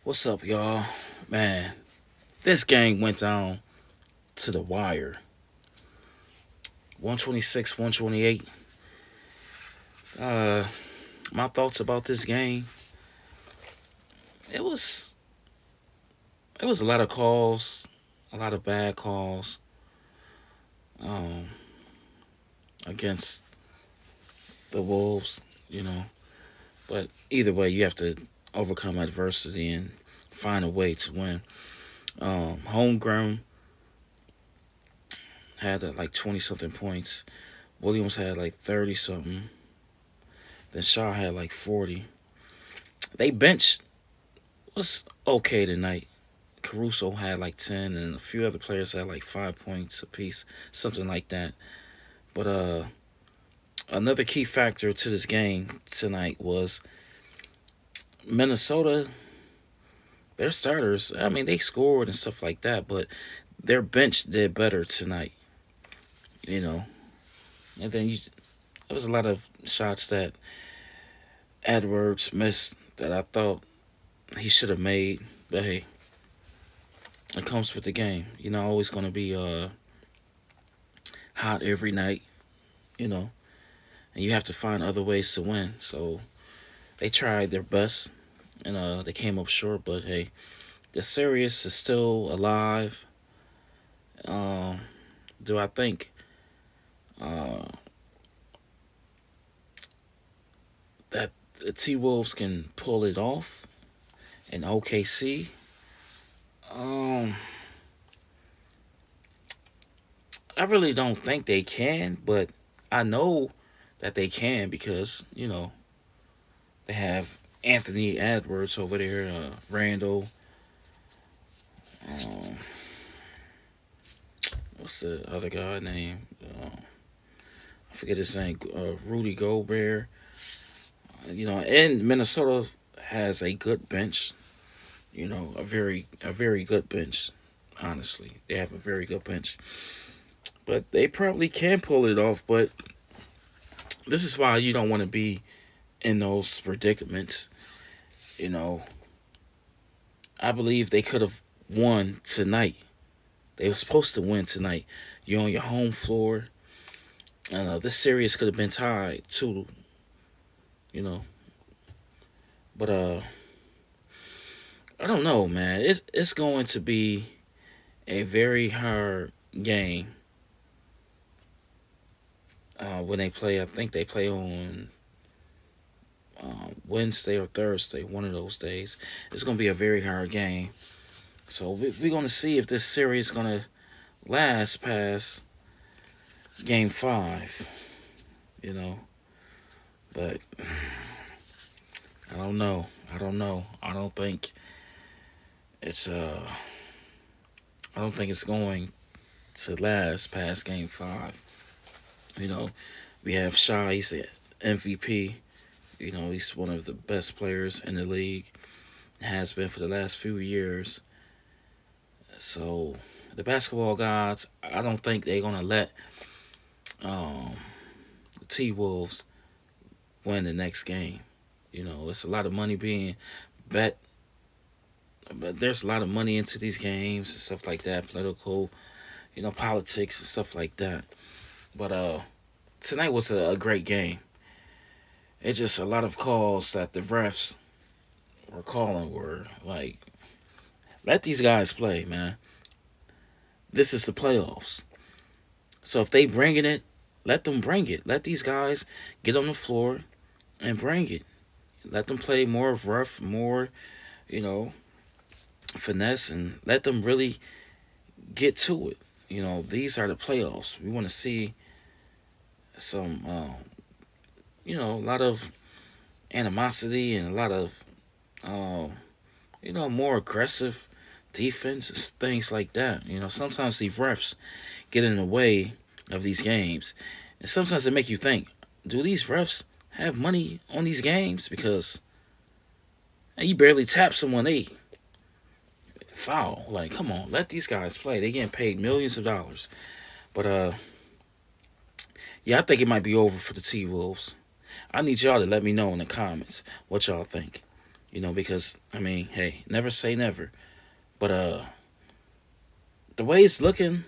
What's up, y'all? Man, this game went down to the wire. 126, 128. Uh, my thoughts about this game. It was it was a lot of calls, a lot of bad calls um, against the Wolves. You know, but either way, you have to overcome adversity and find a way to win. Homegrown had like 20 something points. Williams had like 30 something. Then Shaw had like 40. They bench was okay tonight. Caruso had like 10, and a few other players had like 5 points apiece, something like that. But another key factor to this game tonight was Minnesota. Their starters, I mean, they scored and stuff like that, but their bench did better tonight. You know, and then there was a lot of shots that Edwards missed that I thought he should have made. But hey, it comes with the game. You're not always going to be hot every night, you know, and you have to find other ways to win. So they tried their best, and they came up short. But hey, the series is still alive. Um, do I think uh, that the T Wolves can pull it off in OKC? Um, I really don't think they can, but I know that they can because they have Anthony Edwards over there, Randall. Um, what's the other guy name? I forget his name. Rudy Gobert. And Minnesota has a good bench. A very good bench. Honestly, they have a very good bench, but they probably can pull it off. But this is why you don't want to be in those predicaments. You know, I believe they could have won tonight. They were supposed to win tonight. You're on your home floor. This series could have been tied too. You know, but I don't know, man. It's going to be a very hard game when they play. I think they play on Wednesday or Thursday, one of those days. It's going to be a very hard game. So we're going to see if this series is going to last past game five, you know. But I don't know. I don't know. It's uh I don't think it's going to last past game five. You know, we have Shy, he's the MVP. He's one of the best players in the league. Has been for the last few years. So the basketball gods, I don't think they're gonna let um, the T Wolves win the next game. It's a lot of money being bet, but there's a lot of money into these games and stuff like that, political, politics and stuff like that. But tonight was a great game. It's just a lot of calls that the refs were calling were like, let these guys play, man. This is the playoffs. So if they bringing it, let them bring it. Let these guys get on the floor and bring it. Let them play more of rough, more, you know, finesse, and let them really get to it. These are the playoffs. We want to see some, a lot of animosity and a lot of, more aggressive defense, things like that. Sometimes these refs get in the way of these games, and sometimes they make you think: do these refs have money on these games? Because you barely tap someone, they foul. Like, come on, let these guys play. They getting paid millions of dollars. But yeah, I think it might be over for the T Wolves. I need y'all to let me know in the comments what y'all think. Because I mean, hey, never say never. But the way it's looking,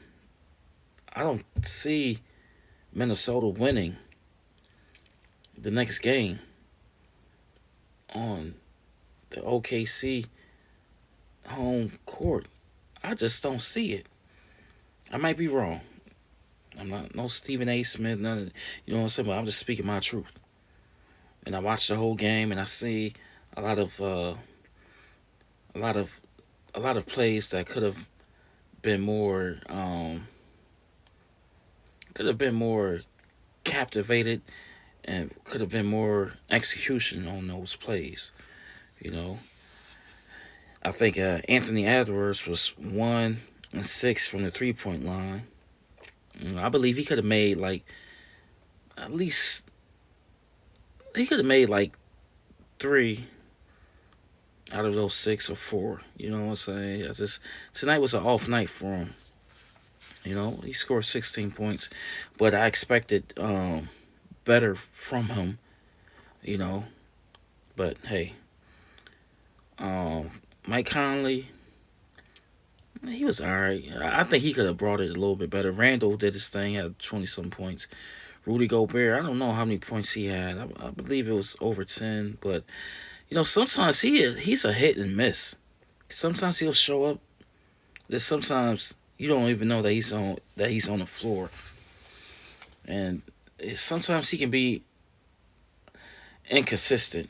I don't see Minnesota winning the next game on the OKC home court. I just don't see it. I might be wrong. I'm not no Stephen A. Smith, none of what I'm saying, but I'm just speaking my truth. And I watched the whole game and I see a lot of a lot of a lot of plays that been more could have been more captivated and could have been more execution on those plays. You know, I think Anthony Edwards was 1 and 6 from the 3 point line. I believe he could have made like at least he could have made like 3 out of those 6 or 4. You know what I'm saying? Tonight was an off night for him. He scored 16 points, but I expected better from him. You know, but hey, Mike Conley, he was all right. I think he could have brought it a little bit better. Randall did his thing, had 20-some points. Rudy Gobert, I don't know how many points he had. I believe it was over 10, but sometimes he's a hit and miss. Sometimes he'll show up. There's sometimes you don't even know that he's on the floor, and sometimes he can be inconsistent.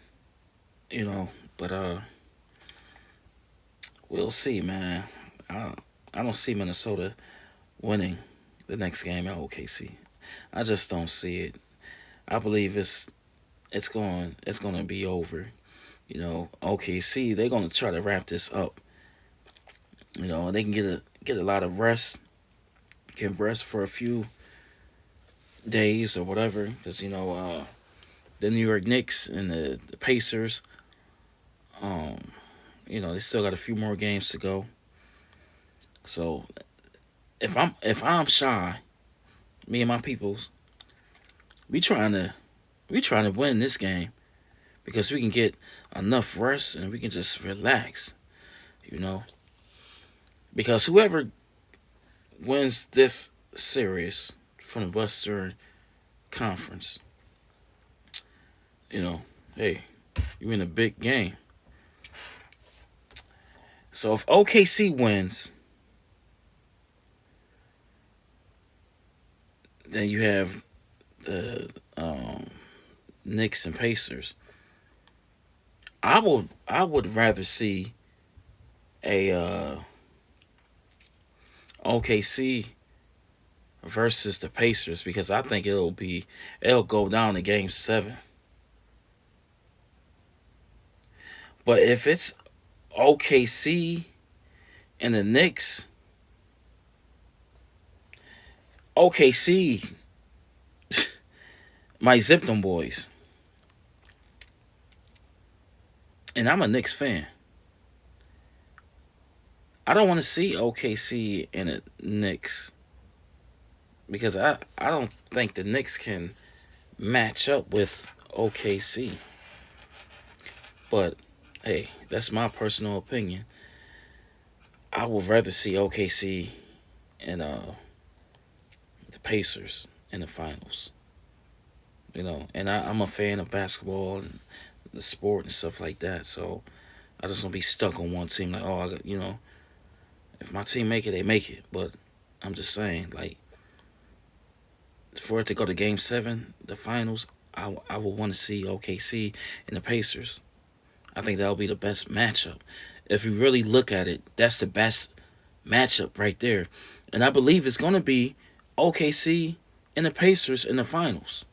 But we'll see, man. I don't see Minnesota winning the next game at OKC. I just don't see it. I believe it's going to be over. OKC, they're going to try to wrap this up. They can get a lot of rest, can rest for a few days or whatever, because the New York Knicks and the Pacers, they still got a few more games to go. So if I'm shy, me and my peoples, we trying to win this game because we can get enough rest and we can just relax, because whoever wins this series from the Western Conference, hey, you in a big game. So if OKC wins, then you have the Knicks and Pacers. I would rather see a OKC versus the Pacers, because I think it'll go down to Game 7. But if it's OKC and the Knicks, OKC might zip them boys. And I'm a Knicks fan. I don't want to see OKC and the Knicks, because I don't think the Knicks can match up with OKC. But hey, that's my personal opinion. I would rather see OKC and the Pacers in the finals. And I'm a fan of basketball and the sport and stuff like that. So I just don't be stuck on one team. Like, if my team make it, they make it. But I'm just saying, like, for it to go to Game 7, the finals, I would want to see OKC and the Pacers. I think that'll be the best matchup. If you really look at it, that's the best matchup right there. And I believe it's going to be OKC and the Pacers in the finals.